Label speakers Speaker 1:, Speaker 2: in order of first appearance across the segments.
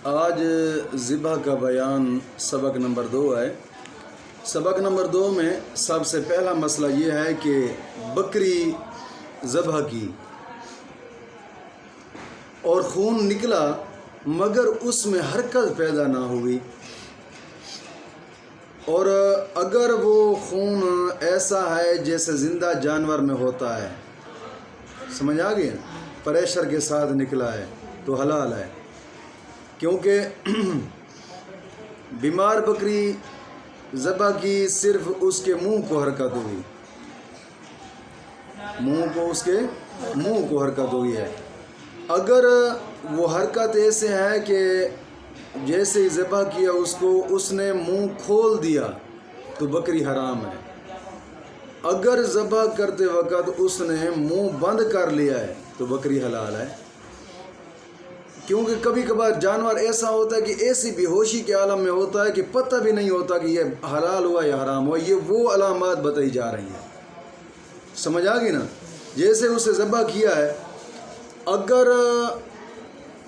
Speaker 1: آج ذبح کا بیان سبق نمبر 2 ہے۔ سبق نمبر 2 میں سب سے پہلا مسئلہ یہ ہے کہ بکری ذبح کی اور خون نکلا مگر اس میں حرکت پیدا نہ ہوئی، اور اگر وہ خون ایسا ہے جیسے زندہ جانور میں ہوتا ہے، سمجھ آ گئی، پریشر کے ساتھ نکلا ہے تو حلال ہے، کیونکہ بیمار بکری ذبح کی صرف اس کے منہ کو حرکت ہوئی، اس کے منہ کو حرکت ہوئی ہے۔ اگر وہ حرکت ایسے ہے کہ جیسے ہی ذبح کیا اس نے منہ کھول دیا تو بکری حرام ہے۔ اگر ذبح کرتے وقت اس نے منہ بند کر لیا ہے تو بکری حلال ہے، کیونکہ کبھی کبھار جانور ایسا ہوتا ہے کہ ایسی بے ہوشی کے عالم میں ہوتا ہے کہ پتہ بھی نہیں ہوتا کہ یہ حلال ہوا یا حرام ہوا۔ یہ وہ علامات بتائی جا رہی ہیں، سمجھ آ گئی نا۔ جیسے اسے ذبح کیا ہے، اگر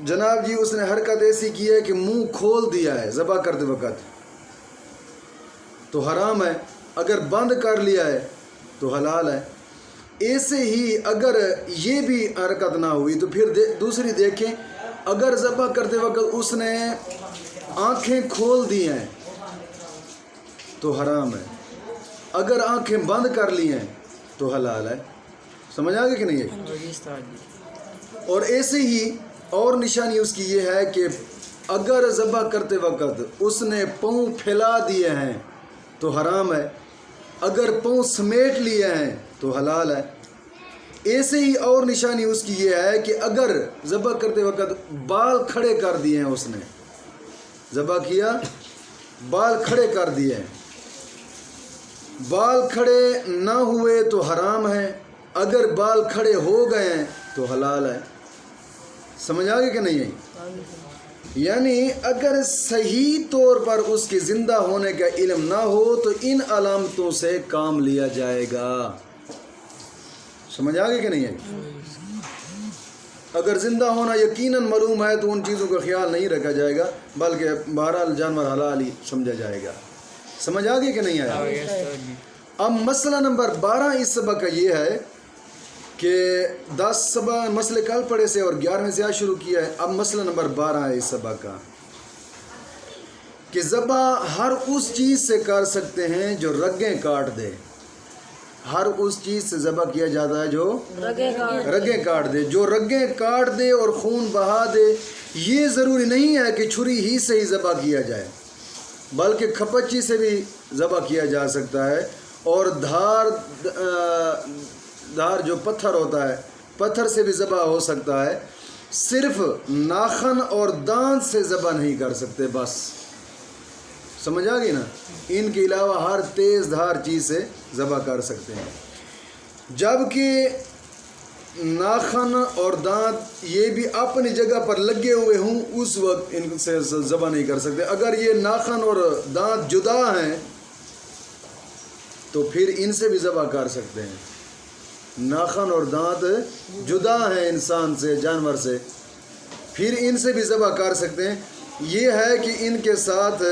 Speaker 1: جناب جی اس نے حرکت ایسی کی ہے کہ منہ کھول دیا ہے ذبح کرتے وقت تو حرام ہے، اگر بند کر لیا ہے تو حلال ہے۔ ایسے ہی اگر یہ بھی حرکت نہ ہوئی تو پھر دوسری دیکھیں، اگر ذبح کرتے وقت اس نے آنکھیں کھول دی ہیں تو حرام ہے، اگر آنکھیں بند کر لی ہیں تو حلال ہے، سمجھ آ گئی کہ نہیں ہے۔ اور ایسے ہی اور نشانی اس کی یہ ہے کہ اگر ذبح کرتے وقت اس نے پاؤں پھیلا دیے ہیں تو حرام ہے، اگر پاؤں سمیٹ لیے ہیں تو حلال ہے۔ ایسے ہی اور نشانی اس کی یہ ہے کہ اگر ذبح کرتے وقت بال کھڑے کر دیے ہیں، اس نے ذبح کیا بال کھڑے کر دیے ہیں، بال کھڑے نہ ہوئے تو حرام ہے، اگر بال کھڑے ہو گئے ہیں تو حلال ہے، سمجھ آگے کہ نہیں ہے۔ یعنی اگر صحیح طور پر اس کے زندہ ہونے کا علم نہ ہو تو ان علامتوں سے کام لیا جائے گا، سمجھ آگے کہ نہیں ہے۔ اگر زندہ ہونا یقیناً معلوم ہے تو ان چیزوں کا خیال نہیں رکھا جائے گا، بلکہ بہرحال جانور حلال ہی سمجھا جائے گا، سمجھ آگے کہ نہیں آیا۔ اب مسئلہ نمبر 12 اس سبق کا یہ ہے کہ 10 سبق مسئلے کل پڑھے سے اور 11ویں سے آج شروع کیا ہے۔ اب مسئلہ نمبر 12 ہے اس سبق کا کہ ذبح ہر اس چیز سے کر سکتے ہیں جو رگیں کاٹ دے۔ ہر اس چیز سے ذبح کیا جاتا ہے جو رگیں کاٹ دے، جو رگیں کاٹ دے اور خون بہا دے۔ یہ ضروری نہیں ہے کہ چھری ہی سے ہی ذبح کیا جائے، بلکہ کھپچی سے بھی ذبح کیا جا سکتا ہے، اور دھار جو پتھر ہوتا ہے پتھر سے بھی ذبح ہو سکتا ہے۔ صرف ناخن اور دانت سے ذبح نہیں کر سکتے، بس سمجھ آ گئی نا۔ ان کے علاوہ ہر تیز دھار چیز سے ذبح کر سکتے ہیں، جبکہ ناخن اور دانت یہ بھی اپنی جگہ پر لگے ہوئے ہوں اس وقت ان سے ذبح نہیں کر سکتے۔ اگر یہ ناخن اور دانت جدا ہیں تو پھر ان سے بھی ذبح کر سکتے ہیں۔ ناخن اور دانت جدا ہیں انسان سے، جانور سے، پھر ان سے بھی ذبح کر سکتے ہیں۔ یہ ہے کہ ان کے ساتھ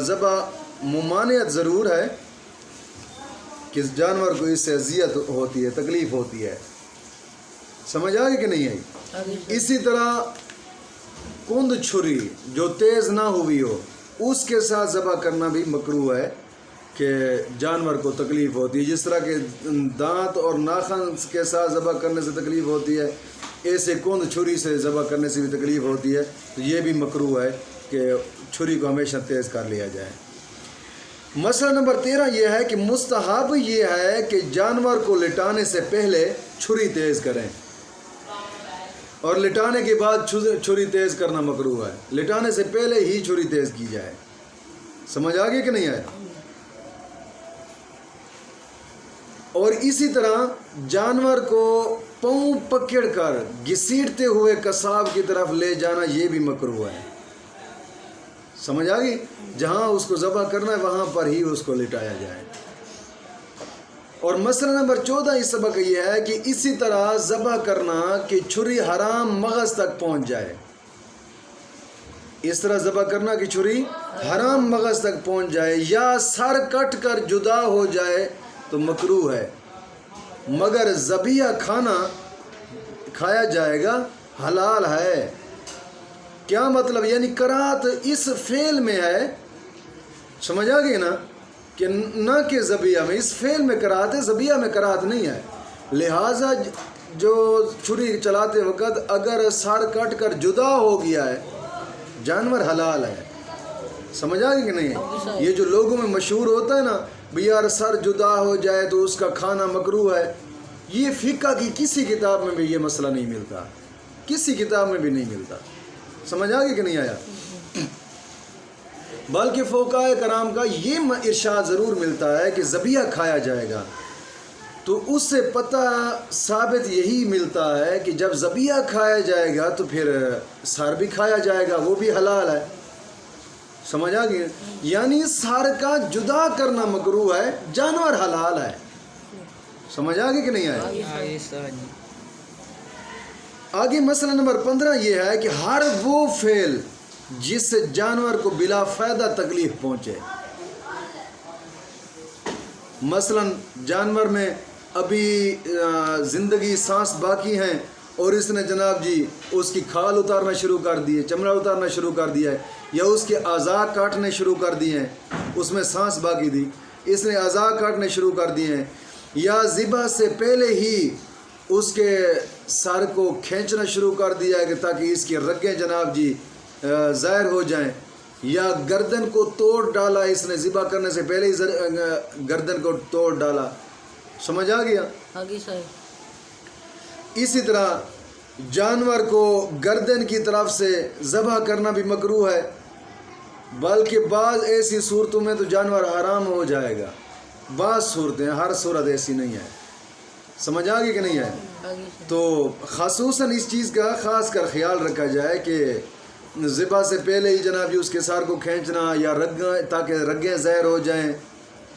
Speaker 1: ذبح ممانعت ضرور ہے کہ جانور کو اس سے اذیت ہوتی ہے، تکلیف ہوتی ہے، سمجھ آگے کہ نہیں آئی۔ اسی طرح کند چھری جو تیز نہ ہوئی ہو اس کے ساتھ ذبح کرنا بھی مکروہ ہے کہ جانور کو تکلیف ہوتی ہے، جس طرح کہ دانت اور ناخن کے ساتھ ذبح کرنے سے تکلیف ہوتی ہے، ایسے کند چھری سے ذبح کرنے سے بھی تکلیف ہوتی ہے، تو یہ بھی مکروہ ہے کہ چھری کو ہمیشہ تیز کر لیا جائے۔ مسئلہ نمبر 13 یہ ہے کہ مستحب یہ ہے کہ جانور کو لٹانے سے پہلے چھری تیز کریں، اور لٹانے کے بعد چھری تیز کرنا مکروہ ہے، لٹانے سے پہلے ہی چھری تیز کی جائے، سمجھ آگے کہ نہیں آئے۔ اور اسی طرح جانور کو پاؤں پکڑ کر گھسیٹتے ہوئے قصاب کی طرف لے جانا یہ بھی مکروہ ہے، سمجھ آ گئی۔ جہاں اس کو ذبح کرنا ہے وہاں پر ہی اس کو لٹایا جائے۔ اور مسئلہ نمبر 14 اس سبق یہ ہے کہ اسی طرح ذبح کرنا کہ چھری حرام مغز تک پہنچ جائے، اس طرح ذبح کرنا کہ چھری حرام مغز تک پہنچ جائے یا سر کٹ کر جدا ہو جائے تو مکروہ ہے، مگر ذبیحہ کھایا جائے گا حلال ہے۔ کیا مطلب؟ یعنی کراہت اس فعل میں ہے، سمجھ آ گئی نا، کہ نہ کہ ذبیحہ میں، اس فعل میں کراہت ہے، ذبیحہ میں کراہت نہیں ہے۔ لہٰذا جو چھری چلاتے وقت اگر سر کٹ کر جدا ہو گیا ہے جانور حلال ہے، سمجھ آ گئی کہ نہیں؟ یہ جو لوگوں میں مشہور ہوتا ہے نا بھی یار سر جدا ہو جائے تو اس کا کھانا مکروہ ہے، یہ فقہ کی کسی کتاب میں بھی یہ مسئلہ نہیں ملتا، کسی کتاب میں بھی نہیں ملتا، سمجھ آ گئی کہ نہیں آیا؟ بلکہ فقہاء کرام کا یہ ارشاد ضرور ملتا ہے کہ ذبیحہ کھایا جائے گا، تو اس سے پتہ ثابت یہی ملتا ہے کہ جب ذبیحہ کھایا جائے گا تو پھر سر بھی کھایا جائے گا، وہ بھی حلال ہے، سمجھ آ گئی؟ یعنی سر کا جدا کرنا مکروہ ہے، جانور حلال ہے، سمجھ آ گئی کہ نہیں آئے؟ آگے مسئلہ نمبر 15 یہ ہے کہ ہر وہ فعل جس سے جانور کو بلا فائدہ تکلیف پہنچے، مثلا جانور میں ابھی زندگی سانس باقی ہیں اور اس نے جناب جی اس کی کھال اتارنا شروع کر دی ہے، چمڑا اتارنا شروع کر دیا ہے، یا اس کے اعضاء کاٹنے شروع کر دیے ہیں، اس میں سانس باقی تھی، اس نے اعضاء کاٹنے شروع کر دیے ہیں، یا ذبح سے پہلے ہی اس کے سر کو کھینچنا شروع کر دیا ہے کہ تاکہ اس کی رگیں جناب جی ظاہر ہو جائیں، یا گردن کو توڑ ڈالا، اس نے ذبح کرنے سے پہلے ہی گردن کو توڑ ڈالا، سمجھ آ گیا؟ اسی طرح جانور کو گردن کی طرف سے ذبح کرنا بھی مکروہ ہے، بلکہ بعض ایسی صورتوں میں تو جانور حرام ہو جائے گا، بعض صورتیں، ہر صورت ایسی نہیں ہے، سمجھ آ گئی کہ نہیں ہے؟ تو خصوصاً اس چیز کا خاص کر خیال رکھا جائے کہ ذبح سے پہلے ہی جناب جی اس کے سر کو کھینچنا یا تاکہ رگیں ظاہر ہو جائیں،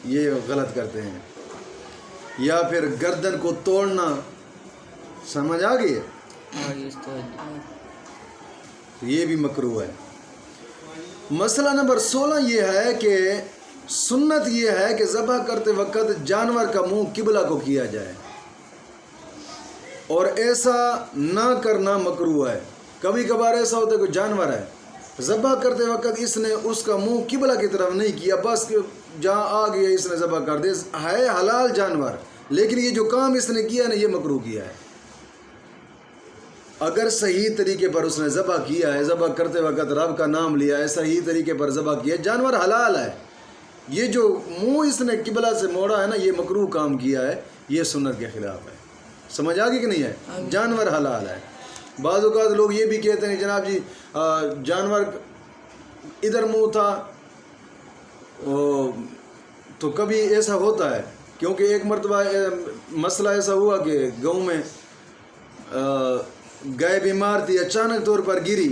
Speaker 1: یہ غلط کرتے ہیں، یا پھر گردن کو توڑنا، سمجھ آ گئی ہے؟ یہ بھی مکروہ ہے۔ مسئلہ نمبر 16 یہ ہے کہ سنت یہ ہے کہ ذبح کرتے وقت جانور کا منہ قبلہ کو کیا جائے، اور ایسا نہ کرنا مکروہ ہے۔ کبھی کبھار ایسا ہوتا ہے کہ جانور ہے، ذبح کرتے وقت اس نے اس کا منہ قبلہ کی طرف نہیں کیا، بس جہاں آ گیا اس نے ذبح کر دیا، ہے حلال جانور، لیکن یہ جو کام اس نے کیا نا یہ مکروہ کیا ہے۔ اگر صحیح طریقے پر اس نے ذبح کیا ہے، ذبح کرتے وقت رب کا نام لیا ہے، صحیح طریقے پر ذبح کیا ہے، جانور حلال ہے۔ یہ جو منہ اس نے قبلہ سے موڑا ہے نا یہ مکروہ کام کیا ہے، یہ سنت کے خلاف ہے، سمجھ آ گئی کہ نہیں ہے؟ جانور حلال ہے۔ بعض اوقات لوگ یہ بھی کہتے ہیں جناب جی جانور ادھر منہ تھا، تو کبھی ایسا ہوتا ہے، کیونکہ ایک مرتبہ مسئلہ ایسا ہوا کہ گاؤں میں گائے بیمار تھی، اچانک طور پر گری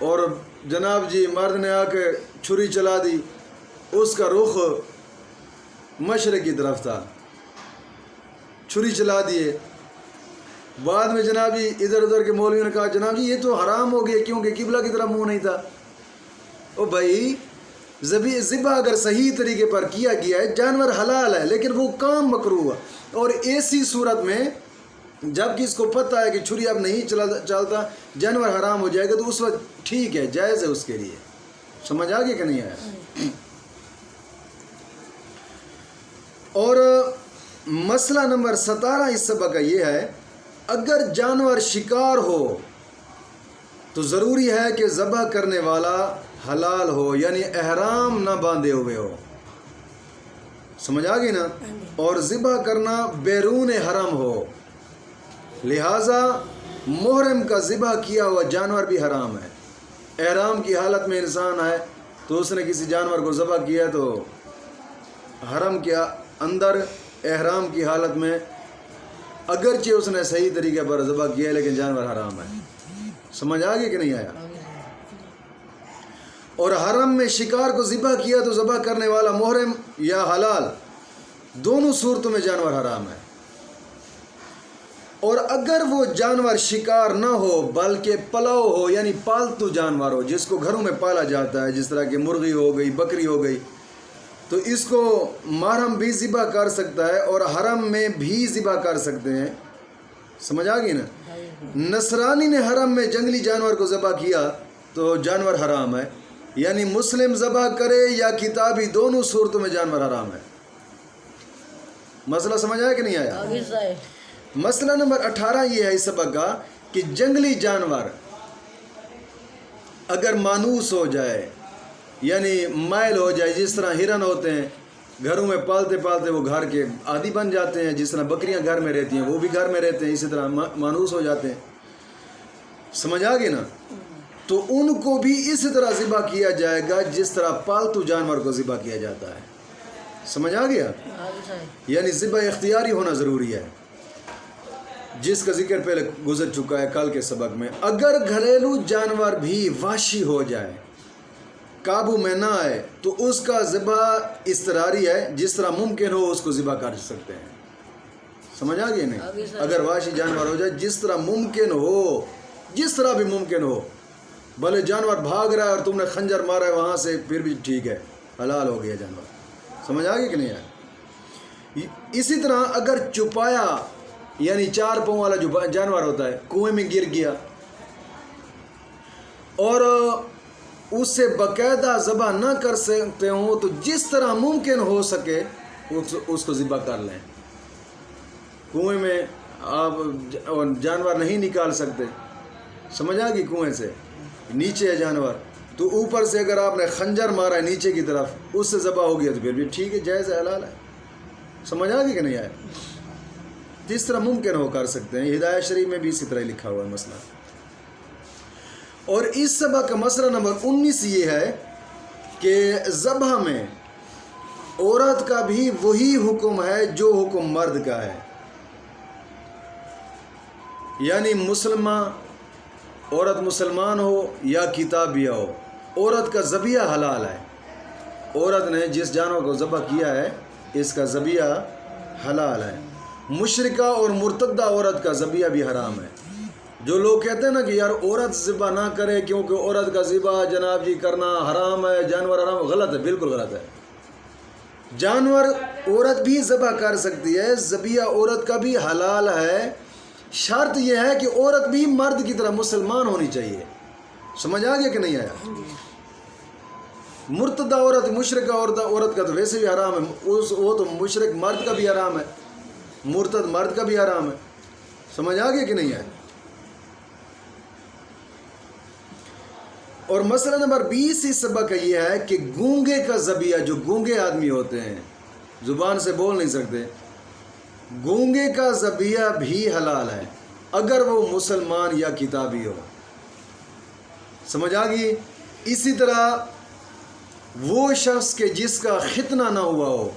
Speaker 1: اور جناب جی مرد نے آ کے چھری چلا دی، اس کا رخ مشرق کی طرف تھا، چھری چلا دیے، بعد میں جناب جی ادھر ادھر کے مولویوں نے کہا جناب جی یہ تو حرام ہو گیا کیونکہ قبلہ کی طرف منہ نہیں تھا۔ او بھائی ذبح اگر صحیح طریقے پر کیا گیا ہے جانور حلال ہے، لیکن وہ کام مکروہ ہے، اور ایسی صورت میں جب کہ اس کو پتہ ہے کہ چھری اب نہیں چلتا، جانور حرام ہو جائے گا، تو اس وقت ٹھیک ہے، جائز ہے اس کے لیے، سمجھ آ گئی کہ نہیں آیا؟ اور مسئلہ نمبر 17 اس سبق کا یہ ہے، اگر جانور شکار ہو تو ضروری ہے کہ ذبح کرنے والا حلال ہو، یعنی احرام نہ باندھے ہوئے ہو، سمجھ آ گئی نا، اور ذبح کرنا بیرون حرم ہو، لہٰذا محرم کا ذبح کیا ہوا جانور بھی حرام ہے۔ احرام کی حالت میں انسان ہے تو اس نے کسی جانور کو ذبح کیا تو حرم کے اندر احرام کی حالت میں اگرچہ اس نے صحیح طریقے پر ذبح کیا ہے لیکن جانور حرام ہے، سمجھ آ گئی کہ نہیں آیا؟ اور حرم میں شکار کو ذبح کیا تو ذبح کرنے والا محرم یا حلال، دونوں صورتوں میں جانور حرام ہے۔ اور اگر وہ جانور شکار نہ ہو بلکہ پلاؤ ہو یعنی پالتو جانور ہو جس کو گھروں میں پالا جاتا ہے، جس طرح کہ مرغی ہو گئی، بکری ہو گئی، تو اس کو محرم بھی ذبح کر سکتا ہے اور حرم میں بھی ذبح کر سکتے ہیں. سمجھ آ گئی نا؟ نصرانی نے حرم میں جنگلی جانور کو ذبح کیا تو جانور حرام ہے، یعنی مسلم ذبح کرے یا کتابی، دونوں صورتوں میں جانور حرام ہے. مسئلہ سمجھ آیا کہ نہیں آیا؟ مسئلہ نمبر 18 یہ ہے اس سبق کا کہ جنگلی جانور اگر مانوس ہو جائے یعنی مائل ہو جائے، جس طرح ہرن ہوتے ہیں گھروں میں پالتے پالتے وہ گھر کے عادی بن جاتے ہیں، جس طرح بکریاں گھر میں رہتی ہیں وہ بھی گھر میں رہتے ہیں، اسی طرح مانوس ہو جاتے ہیں. سمجھ آ گئی نا؟ تو ان کو بھی اسی طرح ذبح کیا جائے گا جس طرح پالتو جانور کو ذبح کیا جاتا ہے. سمجھ آ گیا؟ یعنی ذبح اختیاری ہونا ضروری ہے، جس کا ذکر پہلے گزر چکا ہے کل کے سبق میں. اگر گھریلو جانور بھی وحشی ہو جائے، قابو میں نہ آئے، تو اس کا ذبح اضطراری ہے، جس طرح ممکن ہو اس کو ذبح کر سکتے ہیں. سمجھ آ گئی نہیں؟ اگر وحشی جانور ہو جائے، جس طرح ممکن ہو، جس طرح بھی ممکن ہو، بھلے جانور بھاگ رہا ہے اور تم نے خنجر مارا ہے وہاں سے، پھر بھی ٹھیک ہے، حلال ہو گیا جانور. سمجھ آ گئی کہ نہیں آیا؟ اسی طرح اگر چپایا یعنی 4 پاؤں والا جو جانور ہوتا ہے کنویں میں گر گیا اور اس سے باقاعدہ ذبح نہ کر سکتے ہوں، تو جس طرح ممکن ہو سکے اس کو ذبح کر لیں. کنویں میں آپ جانور نہیں نکال سکتے، سمجھ آ گئی؟ کنویں سے نیچے ہے جانور، تو اوپر سے اگر آپ نے خنجر مارا ہے نیچے کی طرف، اس سے ذبح ہو گیا تو پھر بھی ٹھیک ہے، جائز ہے، حلال ہے. سمجھ آ گئی کہ نہیں آئے؟ جس طرح ممکن ہو کر سکتے ہیں. ہدایت شریف میں بھی اسی طرح لکھا ہوا ہے مسئلہ. اور اس سبق کا مسئلہ نمبر 19 یہ ہے کہ ذبح میں عورت کا بھی وہی حکم ہے جو حکم مرد کا ہے، یعنی عورت مسلمان ہو یا کتابیہ ہو، عورت کا ذبیحہ حلال ہے. عورت نے جس جانور کو ذبح کیا ہے اس کا ذبیحہ حلال ہے. مشرکہ اور مرتدہ عورت کا ذبیحہ بھی حرام ہے. جو لوگ کہتے ہیں نا کہ یار عورت ذبح نہ کرے کیونکہ عورت کا ذبح جناب جی کرنا حرام ہے، جانور حرام، غلط ہے، بالکل غلط ہے. جانور عورت بھی ذبح کر سکتی ہے، ذبیحہ عورت کا بھی حلال ہے. شرط یہ ہے کہ عورت بھی مرد کی طرح مسلمان ہونی چاہیے. سمجھ آ گیا کہ نہیں آیا؟ مرتدہ عورت، مشرکہ عورت کا تو ویسے بھی حرام ہے، وہ تو مشرک مرد کا بھی حرام ہے، مرتد مرد کا بھی حرام ہے. سمجھ آ گیا کہ نہیں آیا؟ اور مسئلہ نمبر 20 اس سبق کا یہ ہے کہ گونگے کا ذبیحہ، جو گونگے آدمی ہوتے ہیں زبان سے بول نہیں سکتے، گونگے کا ذبیحہ بھی حلال ہے اگر وہ مسلمان یا کتابی ہو. سمجھ آ گئی؟ اسی طرح وہ شخص کے جس کا ختنہ نہ ہوا ہو،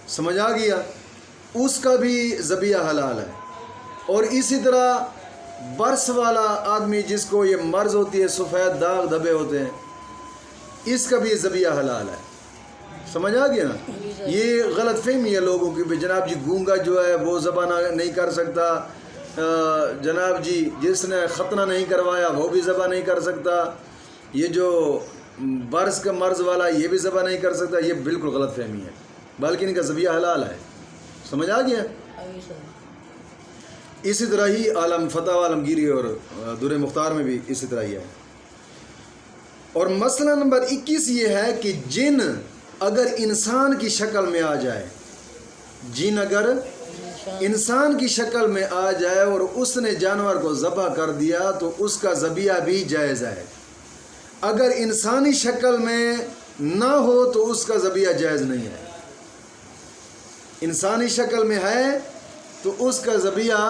Speaker 1: سمجھ آ گیا، اس کا بھی ذبیحہ حلال ہے. اور اسی طرح برس والا آدمی جس کو یہ مرض ہوتی ہے، سفید داغ دھبے ہوتے ہیں، اس کا بھی ذبیحہ حلال ہے. سمجھ آ گیا نا؟ یہ غلط فہمی ہے لوگوں کی، جناب جی گونگا جو ہے وہ ذبح نہیں کر سکتا، جناب جی جس نے ختنہ نہیں کروایا وہ بھی ذبح نہیں کر سکتا، یہ جو برس کا مرض والا یہ بھی ذبح نہیں کر سکتا. یہ بالکل غلط فہمی ہے، بلکہ ان کا ذبیحہ حلال ہے. سمجھ آ گیا؟ اسی طرح ہی عالم فتح عالمگیری اور در مختار میں بھی اسی طرح ہی ہے. اور مسئلہ نمبر 21 یہ ہے کہ جن اگر انسان کی شکل میں آ جائے، جن اگر انسان کی شکل میں آ جائے اور اس نے جانور کو ذبح کر دیا تو اس کا ذبیحہ بھی جائز ہے. اگر انسانی شکل میں نہ ہو تو اس کا ذبیحہ جائز نہیں ہے. انسانی شکل میں ہے تو اس کا ذبیحہ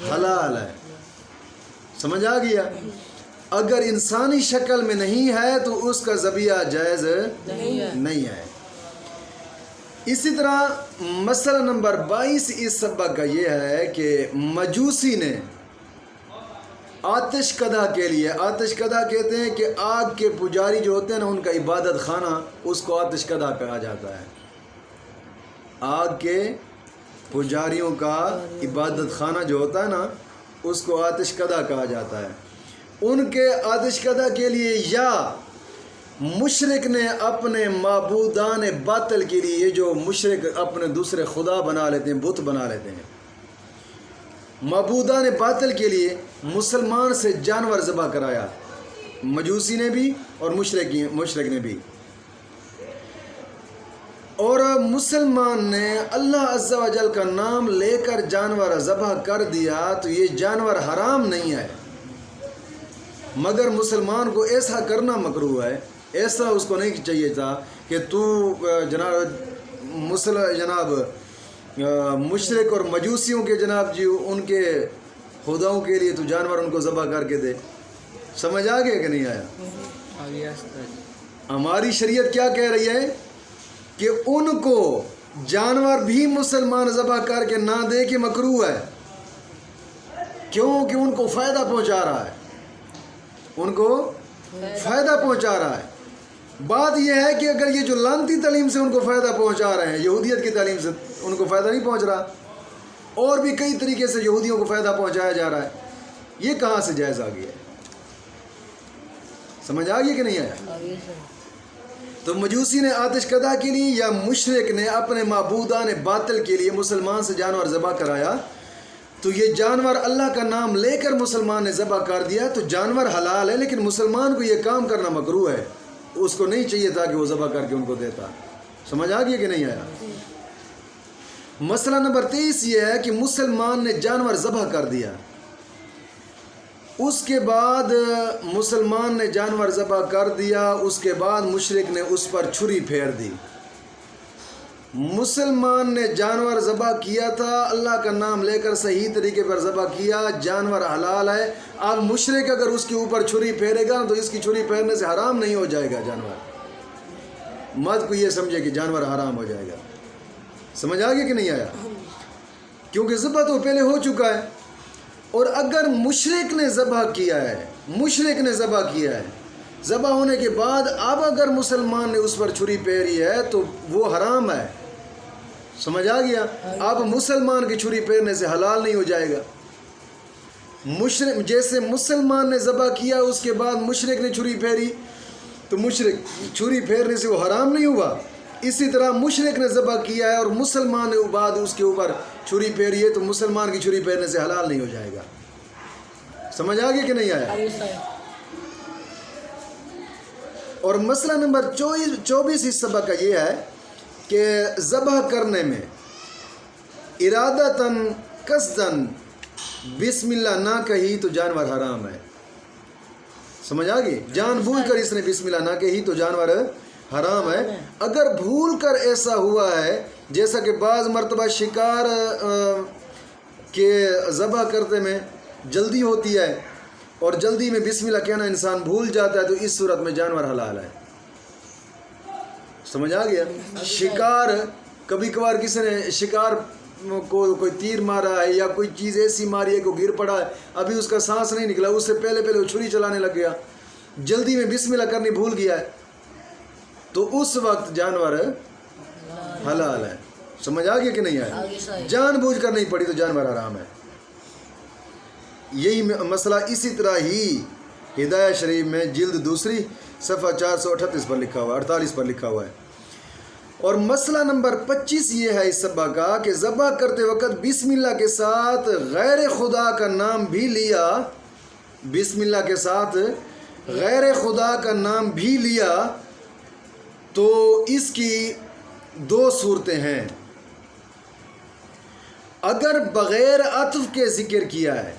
Speaker 1: حلال ہے. سمجھ آ گیا؟ اگر انسانی شکل میں نہیں ہے تو اس کا ذبیحہ جائز نہیں ہے. اسی طرح مسئلہ نمبر 22 اس سبق کا یہ ہے کہ مجوسی نے آتش قدح کے لیے، آتش قدح کہتے ہیں کہ آگ کے پجاری جو ہوتے ہیں نا ان کا عبادت خانہ، اس کو آتش قدح کہا جاتا ہے. آگ کے پجاریوں کا عبادت خانہ جو ہوتا ہے نا، اس کو آتش کدہ کہا جاتا ہے. ان کے آتش کدہ کے لیے یا مشرک نے اپنے معبودان باطل کے لیے، یہ جو مشرک اپنے دوسرے خدا بنا لیتے ہیں، بت بنا لیتے ہیں، معبودان باطل کے لیے مسلمان سے جانور ذبح کرایا، مجوسی نے بھی اور مشرک نے بھی. اور مسلمان نے اللہ عز و جل کا نام لے کر جانور ذبح کر دیا تو یہ جانور حرام نہیں ہے، مگر مسلمان کو ایسا کرنا مکروہ ہے. ایسا اس کو نہیں چاہیے تھا کہ تو جناب مشرک اور مجوسیوں کے جناب جی ان کے خداؤں کے لیے تو جانور ان کو ذبح کر کے دے. سمجھ آ گیا کہ نہیں آیا؟ ہماری شریعت کیا کہہ رہی ہے کہ ان کو جانور بھی مسلمان ذبح کر کے نہ دے کہ مکروہ ہے. کیوں کہ ان کو فائدہ پہنچا رہا ہے، ان کو فائدہ پہنچا رہا ہے. بات یہ ہے کہ اگر یہ جو لعنتی تعلیم سے ان کو فائدہ پہنچا رہے ہیں، یہودیت کی تعلیم سے ان کو فائدہ نہیں پہنچ رہا، اور بھی کئی طریقے سے یہودیوں کو فائدہ پہنچایا جا رہا ہے، یہ کہاں سے جائز آ گیا ہے؟ سمجھ آ گیا کہ نہیں آیا؟ تو مجوسی نے آتش کدہ کے لیے یا مشرک نے اپنے معبودان باطل کے لیے مسلمان سے جانور ذبح کرایا تو یہ جانور اللہ کا نام لے کر مسلمان نے ذبح کر دیا تو جانور حلال ہے، لیکن مسلمان کو یہ کام کرنا مکروہ ہے. اس کو نہیں چاہیے تھا کہ وہ ذبح کر کے ان کو دیتا. سمجھ آ گیا کہ نہیں آیا؟ مسئلہ نمبر 23 یہ ہے کہ مسلمان نے جانور ذبح کر دیا، اس کے بعد مسلمان نے جانور ذبح کر دیا، اس کے بعد مشرک نے اس پر چھری پھیر دی. مسلمان نے جانور ذبح کیا تھا، اللہ کا نام لے کر صحیح طریقے پر ذبح کیا، جانور حلال ہے. اب مشرک اگر اس کے اوپر چھری پھیرے گا تو اس کی چھری پھیرنے سے حرام نہیں ہو جائے گا جانور. مت کو یہ سمجھے کہ جانور حرام ہو جائے گا. سمجھ آ گیا کہ نہیں آیا؟ کیونکہ ذبح تو پہلے ہو چکا ہے. اور اگر مشرک نے ذبح کیا ہے، ذبح ہونے کے بعد اب اگر مسلمان نے اس پر چھری پھیری ہے تو وہ حرام ہے. سمجھ آ گیا؟ اب مسلمان کی چھری پھیرنے سے حلال نہیں ہو جائے گا. جیسے مسلمان نے ذبح کیا اس کے بعد مشرک نے چھری پھیری تو مشرک چھری پھیرنے سے وہ حرام نہیں ہوا. اسی طرح مشرک نے ذبح کیا ہے اور مسلمان نے بعد اس کے اوپر چھری پھیری ہے تو مسلمان کی چھری پھیرنے سے حلال نہیں ہو جائے گا. سمجھ آ گیا کہ نہیں آیا؟ اور مسئلہ نمبر 24 اس سبق کا یہ ہے کہ ذبح کرنے میں ارادتاً قصداً بسم اللہ نہ کہی تو جانور حرام ہے. سمجھ آ گئی؟ جان بوجھ کر اس نے بسم اللہ نہ کہی تو جانور حرام ہے. اگر بھول کر ایسا ہوا ہے جیسا کہ بعض مرتبہ شکار کے ذبح کرتے میں جلدی ہوتی ہے اور جلدی میں بسم اللہ کہنا انسان بھول جاتا ہے تو اس صورت میں جانور حلال ہے. سمجھ آ گیا؟ شکار کبھی کبھار کسی نے شکار کو کوئی تیر مارا ہے یا کوئی چیز ایسی ماری ہے کہ گر پڑا ہے، ابھی اس کا سانس نہیں نکلا، اس سے پہلے وہ چھری چلانے لگ گیا، جلدی میں بسم اللہ کرنی بھول گیا ہے تو اس وقت جانور حلال ہے. سمجھ آ گیا کہ نہیں آیا؟ جان بوجھ کر نہیں پڑی تو جانور حرام ہے. یہی مسئلہ اسی طرح ہی ہدایہ شریف میں جلد 2 صفحہ 438 پر لکھا ہوا ہے، 48 پر لکھا ہوا ہے. اور مسئلہ نمبر 25 یہ ہے اس سبق کا کہ ذبح کرتے وقت بسم اللہ کے ساتھ غیر خدا کا نام بھی لیا، بسم اللہ کے ساتھ غیر خدا کا نام بھی لیا تو اس کی 2 صورتیں ہیں. اگر بغیر عطف کے ذکر کیا ہے،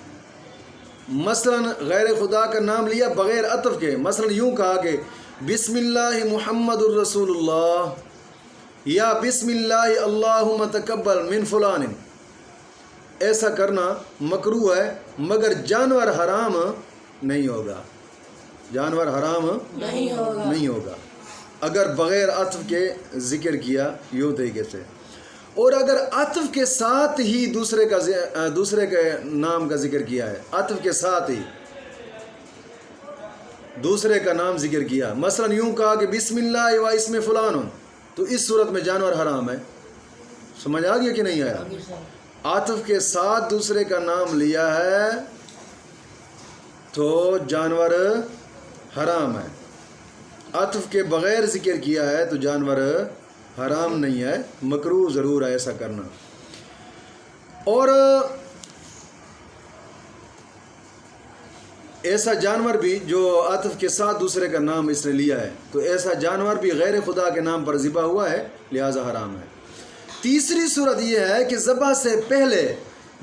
Speaker 1: مثلا غیر خدا کا نام لیا بغیر عطف کے، مثلا یوں کہا کہ بسم اللہ محمد الرسول اللہ یا بسم اللہ اللہم تقبل من فلان، ایسا کرنا مکروہ ہے مگر جانور حرام نہیں ہوگا، جانور حرام نہیں ہوگا اگر بغیر عطف کے ذکر کیا یوں طریقے سے. اور اگر عطف کے ساتھ ہی دوسرے کے نام کا ذکر کیا ہے، عطف کے ساتھ ہی دوسرے کا نام ذکر کیا، مثلا یوں کہا کہ بسم اللہ و اسم فلان، تو اس صورت میں جانور حرام ہے. سمجھ آ گیا کہ نہیں آیا؟ عطف کے ساتھ دوسرے کا نام لیا ہے تو جانور حرام ہے، عطف کے بغیر ذکر کیا ہے تو جانور حرام نہیں ہے، مکروہ ضرور ہے ایسا کرنا۔ اور ایسا جانور بھی جو عطف کے ساتھ دوسرے کا نام اس نے لیا ہے تو ایسا جانور بھی غیر خدا کے نام پر ذبح ہوا ہے، لہذا حرام ہے۔ تیسری صورت یہ ہے کہ ذبح سے پہلے،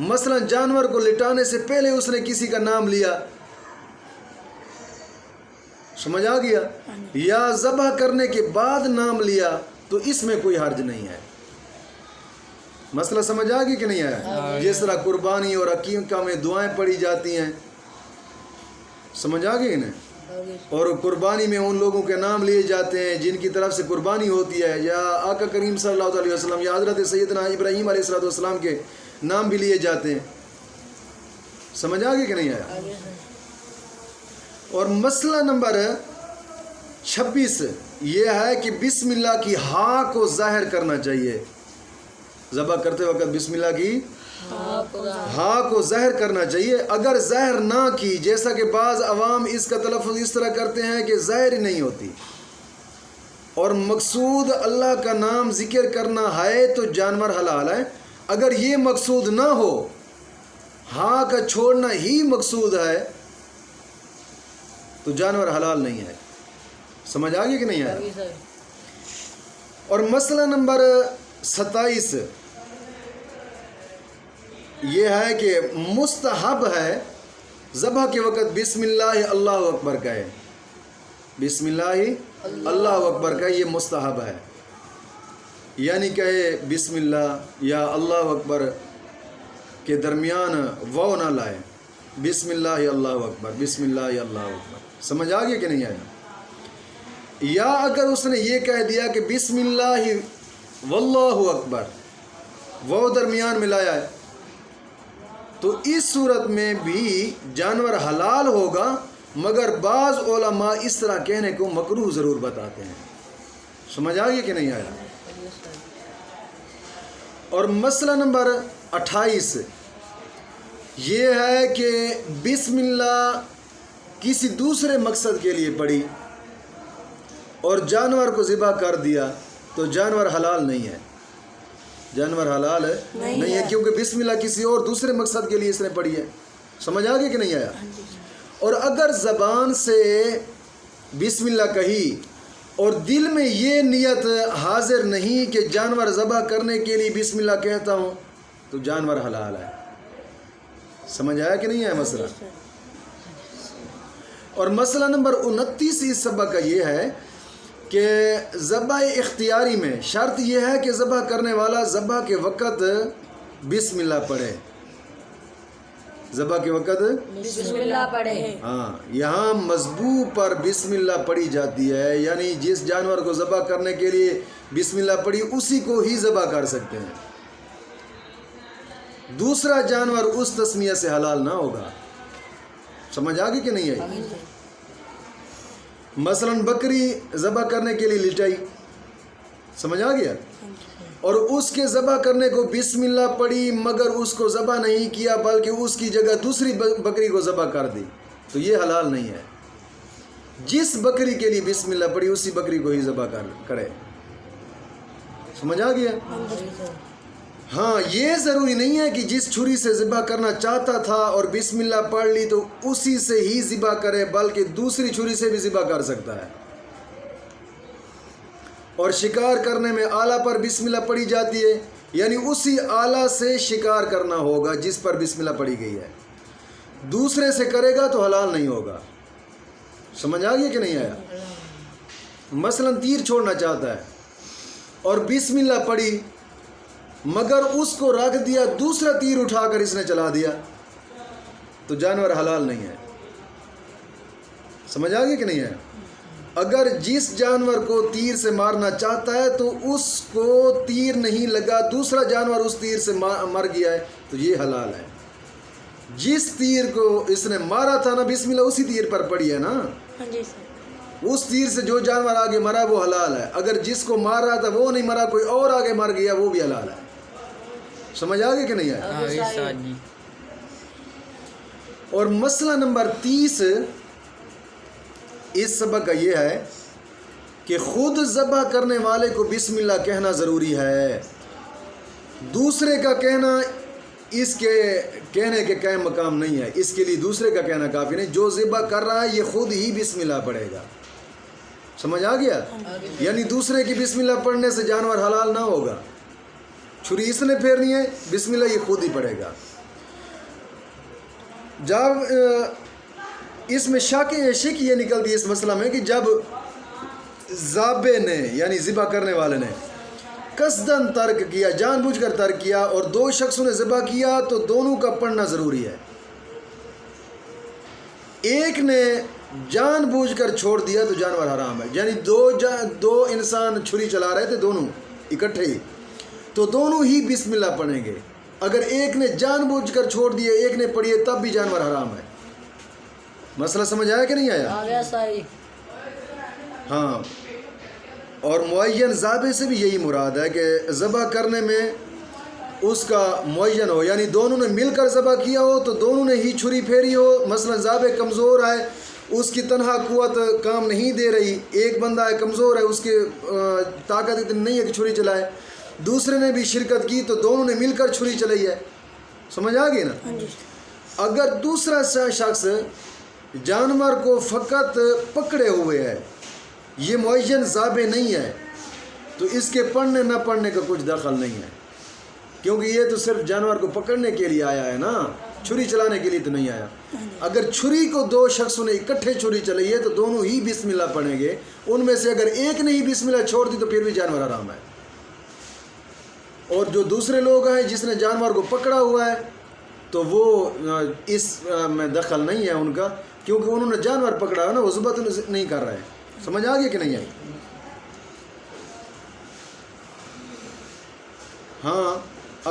Speaker 1: مثلا جانور کو لٹانے سے پہلے اس نے کسی کا نام لیا، سمجھ آ گیا، یا ذبح کرنے کے بعد نام لیا تو اس میں کوئی حرج نہیں ہے۔ مسئلہ سمجھ آ گیا کہ نہیں آیا؟ جس طرح قربانی اور عقیقہ میں دعائیں پڑھی جاتی ہیں، سمجھ آ گئی نا، اور قربانی میں ان لوگوں کے نام لیے جاتے ہیں جن کی طرف سے قربانی ہوتی ہے، یا آقا کریم صلی اللہ علیہ وسلم یا حضرت سیدنا ابراہیم علیہ السلام کے نام بھی لیے جاتے ہیں، سمجھ آ گئی کہ نہیں آیا؟ اور مسئلہ نمبر 26 یہ ہے کہ بسم اللہ کی ہاں کو ظاہر کرنا چاہیے، ذبح کرتے وقت بسم اللہ کی ہاں کو ظاہر کرنا چاہیے۔ اگر ظاہر نہ کی، جیسا کہ بعض عوام اس کا تلفظ اس طرح کرتے ہیں کہ ظاہر ہی نہیں ہوتی، اور مقصود اللہ کا نام ذکر کرنا ہے تو جانور حلال ہے۔ اگر یہ مقصود نہ ہو، ہاں کا چھوڑنا ہی مقصود ہے تو جانور حلال نہیں ہے، سمجھ آگے کہ نہیں آیا؟ اور مسئلہ نمبر 27 یہ ہے کہ مستحب ہے ذبح کے وقت بسم اللہ اللہ اکبر کہے، بسم اللہ اللہ اکبر کہے، یہ مستحب ہے، یعنی کہے بسم اللہ یا اللہ اکبر کے درمیان واو نہ لائے، بسم اللہ اللہ اکبر، بسم اللہ اللہ اکبر، سمجھ آ گیا کہ نہیں آیا؟ یا اگر اس نے یہ کہہ دیا کہ بسم اللہ واللہ اکبر، واو درمیان میں لایا ہے، تو اس صورت میں بھی جانور حلال ہوگا، مگر بعض علماء اس طرح کہنے کو مکروہ ضرور بتاتے ہیں، سمجھ آ گیا کہ نہیں آیا؟ اور مسئلہ نمبر 28 یہ ہے کہ بسم اللہ کسی دوسرے مقصد کے لیے پڑھی اور جانور کو ذبح کر دیا تو جانور حلال نہیں ہے، جانور حلال نہیں ہے، کیونکہ بسم اللہ کسی اور دوسرے مقصد کے لیے اس نے پڑھی ہے، سمجھ آگے کہ نہیں آیا؟ اور اگر زبان سے بسم اللہ کہی اور دل میں یہ نیت حاضر نہیں کہ جانور ذبح کرنے کے لیے بسم اللہ کہتا ہوں تو جانور حلال ہے، سمجھ آیا کہ نہیں ہے مسئلہ؟ اور مسئلہ نمبر 29 اس سبق کا یہ ہے کہ ذبح اختیاری میں شرط یہ ہے کہ ذبح کرنے والا ذبح کے وقت بسم اللہ پڑھے، ذبح کے وقت
Speaker 2: بسم اللہ پڑھے۔
Speaker 1: ہاں، یہاں مذبوح پر بسم اللہ پڑھی جاتی ہے، یعنی جس جانور کو ذبح کرنے کے لیے بسم اللہ پڑھی اسی کو ہی ذبح کر سکتے ہیں، دوسرا جانور اس تسمیہ سے حلال نہ ہوگا، سمجھ آگے کہ نہیں آئی؟ مثلا بکری ذبح کرنے کے لیے لٹائی، سمجھ آ گیا، اور اس کے ذبح کرنے کو بسم اللہ پڑھی مگر اس کو ذبح نہیں کیا بلکہ اس کی جگہ دوسری بکری کو ذبح کر دی تو یہ حلال نہیں ہے، جس بکری کے لیے بسم اللہ پڑھی اسی بکری کو ہی ذبح کرے، سمجھ آ گیا؟ ہاں، یہ ضروری نہیں ہے کہ جس چھری سے ذبح کرنا چاہتا تھا اور بسم اللہ پڑھ لی تو اسی سے ہی ذبح کرے، بلکہ دوسری چھری سے بھی ذبح کر سکتا ہے۔ اور شکار کرنے میں آلہ پر بسم اللہ پڑھی جاتی ہے، یعنی اسی آلہ سے شکار کرنا ہوگا جس پر بسم اللہ پڑھی گئی ہے، دوسرے سے کرے گا تو حلال نہیں ہوگا، سمجھ آ گیا کہ نہیں آیا؟ مثلا تیر چھوڑنا چاہتا ہے اور بسم اللہ پڑھی مگر اس کو رکھ دیا، دوسرا تیر اٹھا کر اس نے چلا دیا تو جانور حلال نہیں ہے، سمجھ آ گیا کہ نہیں ہے؟ اگر جس جانور کو تیر سے مارنا چاہتا ہے تو اس کو تیر نہیں لگا، دوسرا جانور اس تیر سے مر گیا ہے تو یہ حلال ہے، جس تیر کو اس نے مارا تھا نا بسم اللہ اسی تیر پر پڑی ہے نا، اس تیر سے جو جانور آگے مرا وہ حلال ہے، اگر جس کو مار رہا تھا وہ نہیں مرا کوئی اور آگے مر گیا وہ بھی حلال ہے، سمجھ آگے کہ نہیں آیا؟
Speaker 2: آگے استاد جی۔
Speaker 1: اور مسئلہ نمبر 30 اس سبق کا یہ ہے کہ خود ذبح کرنے والے کو بسم اللہ کہنا ضروری ہے، دوسرے کا کہنا اس کے کہنے کے قائم مقام نہیں ہے، اس کے لیے دوسرے کا کہنا کافی نہیں، جو ذبح کر رہا ہے یہ خود ہی بسم اللہ پڑھے گا، سمجھ آ گیا؟ یعنی دوسرے کی بسم اللہ پڑھنے سے جانور حلال نہ ہوگا، چھری اس نے پھیرنی ہے، بسم اللہ یہ خود ہی پڑھے گا۔ جب اس میں شک یہ نکلتی ہے اس مسئلہ میں کہ جب ذابح نے یعنی ذبح کرنے والے نے قصداً ترک کیا، جان بوجھ کر ترک کیا، اور دو شخصوں نے ذبح کیا تو دونوں کا پڑھنا ضروری ہے۔ ایک نے جان بوجھ کر چھوڑ دیا تو جانور حرام ہے، یعنی دو انسان چھری چلا رہے تھے دونوں اکٹھے ہی، تو دونوں ہی بسم اللہ پڑھیں گے۔ اگر ایک نے جان بوجھ کر چھوڑ دیے ایک نے پڑھی ہے تب بھی جانور حرام ہے۔ مسئلہ سمجھ آیا کہ نہیں آیا؟ ہاں، اور معین ذابح سے بھی یہی مراد ہے کہ ذبح کرنے میں اس کا معین ہو، یعنی دونوں نے مل کر ذبح کیا ہو تو دونوں نے ہی چھری پھیری ہو۔ مثلا ذابح کمزور ہے، اس کی تنہا قوت کام نہیں دے رہی، ایک بندہ ہے کمزور ہے، اس کی طاقت اتنی نہیں ہے کہ چھری چلائے، دوسرے نے بھی شرکت کی تو دونوں نے مل کر چھری چلائی ہے، سمجھ آ گئی نا؟ اگر دوسرا شخص جانور کو فقط پکڑے ہوئے ہے، یہ معین ذابح نہیں ہے، تو اس کے پڑھنے نہ پڑھنے کا کچھ دخل نہیں ہے، کیونکہ یہ تو صرف جانور کو پکڑنے کے لیے آیا ہے نا، چھری چلانے کے لیے تو نہیں آیا۔ اگر چھری کو دو شخصوں نے اکٹھے چھری چلائی ہے تو دونوں ہی بسم اللہ پڑھیں گے، ان میں سے اگر ایک نے ہی بسم اللہ چھوڑ دی تو پھر بھی جانور حرام ہے۔ اور جو دوسرے لوگ ہیں جس نے جانور کو پکڑا ہوا ہے تو وہ اس میں دخل نہیں ہے ان کا، کیونکہ انہوں نے جانور پکڑا ہے نا، وہ ذبح نہیں کر رہے ہیں، سمجھ آ گیا کہ نہیں آئی؟ ہاں،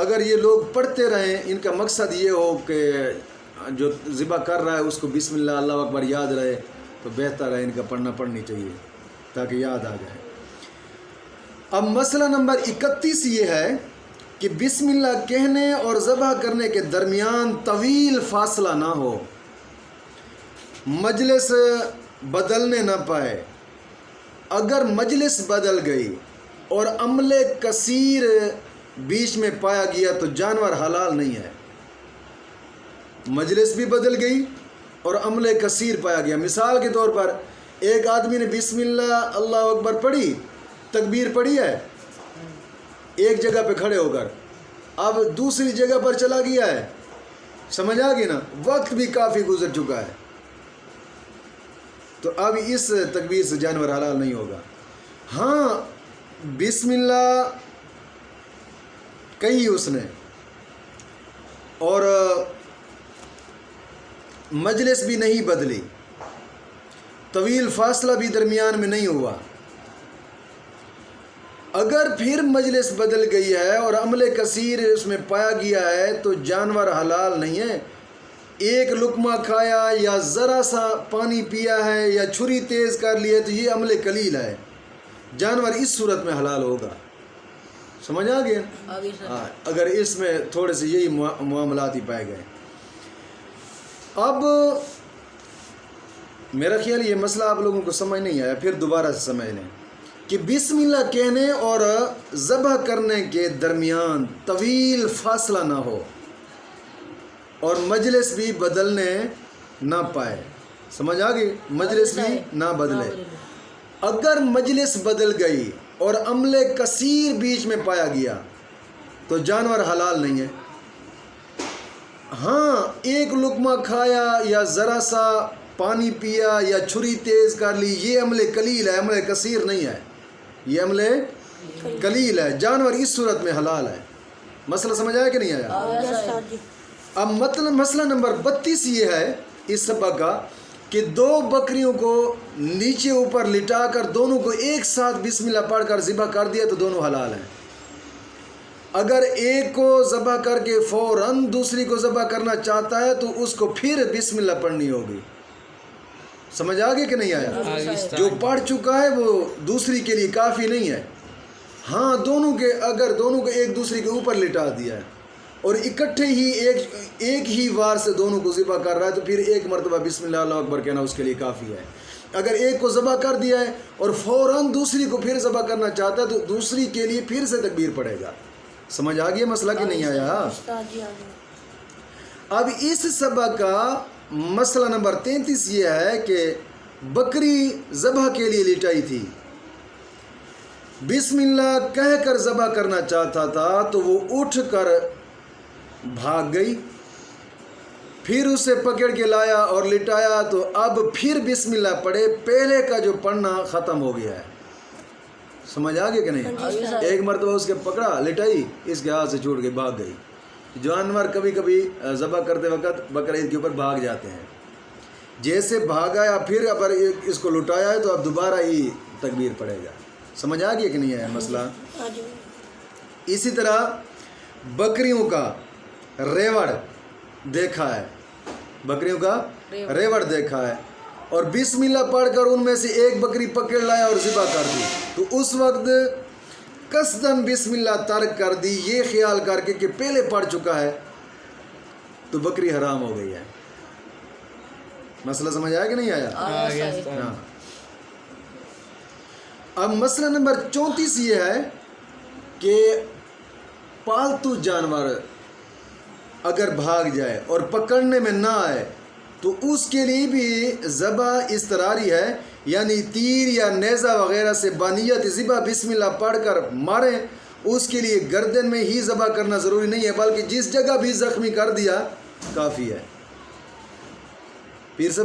Speaker 1: اگر یہ لوگ پڑھتے رہیں، ان کا مقصد یہ ہو کہ جو ذبح کر رہا ہے اس کو بسم اللہ اللہ اکبر یاد رہے تو بہتر ہے، ان کا پڑھنی چاہیے تاکہ یاد آ جائے۔ اب مسئلہ نمبر 31 یہ ہے کہ بسم اللہ کہنے اور ذبح کرنے کے درمیان طویل فاصلہ نہ ہو، مجلس بدلنے نہ پائے۔ اگر مجلس بدل گئی اور عمل کثیر بیچ میں پایا گیا تو جانور حلال نہیں ہے۔ مجلس بھی بدل گئی اور عمل کثیر پایا گیا، مثال کے طور پر ایک آدمی نے بسم اللہ اللہ اکبر پڑھی، تکبیر پڑھی ہے ایک جگہ پہ کھڑے ہو کر، اب دوسری جگہ پر چلا گیا ہے، سمجھ آ گئی نا، وقت بھی کافی گزر چکا ہے، تو اب اس تکبیر سے جانور حلال نہیں ہوگا۔ ہاں، بسم اللہ کہی اس نے اور مجلس بھی نہیں بدلی، طویل فاصلہ بھی درمیان میں نہیں ہوا، اگر پھر مجلس بدل گئی ہے اور عمل کثیر اس میں پایا گیا ہے تو جانور حلال نہیں ہے۔ ایک لقمہ کھایا یا ذرا سا پانی پیا ہے یا چھری تیز کر لی ہے تو یہ عمل قلیل ہے، جانور اس صورت میں حلال ہوگا، سمجھ آ گیا؟ ہاں، اگر اس میں تھوڑے سے یہی معاملات ہی پائے گئے۔ اب میرا خیال یہ مسئلہ آپ لوگوں کو سمجھ نہیں آیا، پھر دوبارہ سے سمجھ لیں کہ بسم اللہ کہنے اور ذبح کرنے کے درمیان طویل فاصلہ نہ ہو اور مجلس بھی بدلنے نہ پائے، سمجھ آ گئی؟ مجلس بھی نہ بدلے۔ اگر مجلس بدل گئی اور عمل کثیر بیچ میں پایا گیا تو جانور حلال نہیں ہے۔ ہاں، ایک لقمہ کھایا یا ذرا سا پانی پیا یا چھری تیز کر لی، یہ عمل قلیل ہے، عمل کثیر نہیں ہے، یہ عمل قلیل ہے، جانور اس صورت میں حلال ہے۔ مسئلہ سمجھ آیا کہ نہیں آیا؟ اب مسئلہ نمبر 32 یہ ہے اس سبق کا کہ دو بکریوں کو نیچے اوپر لٹا کر دونوں کو ایک ساتھ بسم اللہ پڑھ کر ذبح کر دیا تو دونوں حلال ہیں۔ اگر ایک کو ذبح کر کے فوراً دوسری کو ذبح کرنا چاہتا ہے تو اس کو پھر بسم اللہ پڑھنی ہوگی، سمجھ آگے کہ نہیں آیا؟ جو پڑھ چکا ہے وہ دوسری کے لیے کافی نہیں ہے۔ ہاں، اگر دونوں کو ایک دوسرے کے اوپر لٹا دیا ہے اور اکٹھے ہی ایک ہی وار سے دونوں کو ذبح کر رہا ہے تو پھر ایک مرتبہ بسم اللہ اللہ اکبر کہنا اس کے لیے کافی ہے۔ اگر ایک کو ذبح کر دیا ہے اور فوراً دوسری کو پھر ذبح کرنا چاہتا ہے تو دوسری کے لیے پھر سے تکبیر پڑے گا۔ سمجھ آ گیا مسئلہ کہ نہیں آیا؟ اب اس سبق کا مسئلہ نمبر 33 یہ ہے کہ بکری ذبح کے لیے لٹائی تھی، بسم اللہ کہہ کر ذبح کرنا چاہتا تھا تو وہ اٹھ کر بھاگ گئی، پھر اسے پکڑ کے لایا اور لٹایا تو اب پھر بسم اللہ پڑھے، پہلے کا جو پڑھنا ختم ہو گیا ہے۔ سمجھ آ گیا کہ نہیں؟ ایک مرتبہ اس کے پکڑا، لٹائی، اس کے ہاتھ سے چھوٹ گئی، بھاگ گئی۔ جانور کبھی کبھی ذبح کرتے وقت بقرعید کے اوپر بھاگ جاتے ہیں، جیسے بھاگا یا پھر اگر اس کو لٹایا ہے تو اب دوبارہ ہی تکبیر پڑے گا۔ سمجھ آ گیا کہ نہیں ہے مسئلہ؟ اسی طرح بکریوں کا ریوڑ دیکھا ہے، بکریوں کا ریوڑ دیکھا ہے اور بسم اللہ پڑھ کر ان میں سے ایک بکری پکڑ لایا اور ذبح کر دی تو اس وقت قصداً بسم اللہ ترک کر دی، یہ خیال کر کے کہ پہلے پڑھ چکا ہے تو بکری حرام ہو گئی ہے۔ مسئلہ سمجھ آیا کہ نہیں آیا؟ ہاں۔ اب مسئلہ نمبر 34 یہ ہے کہ پالتو جانور اگر بھاگ جائے اور پکڑنے میں نہ آئے تو اس کے لیے بھی ذبح اضطراری ہے، یعنی تیر یا نیزہ وغیرہ سے بانیت ذبح بسم اللہ پڑھ کر ماریں، اس کے لیے گردن میں ہی ذبح کرنا ضروری نہیں ہے بلکہ جس جگہ بھی زخمی کر دیا کافی ہے۔ پھر سے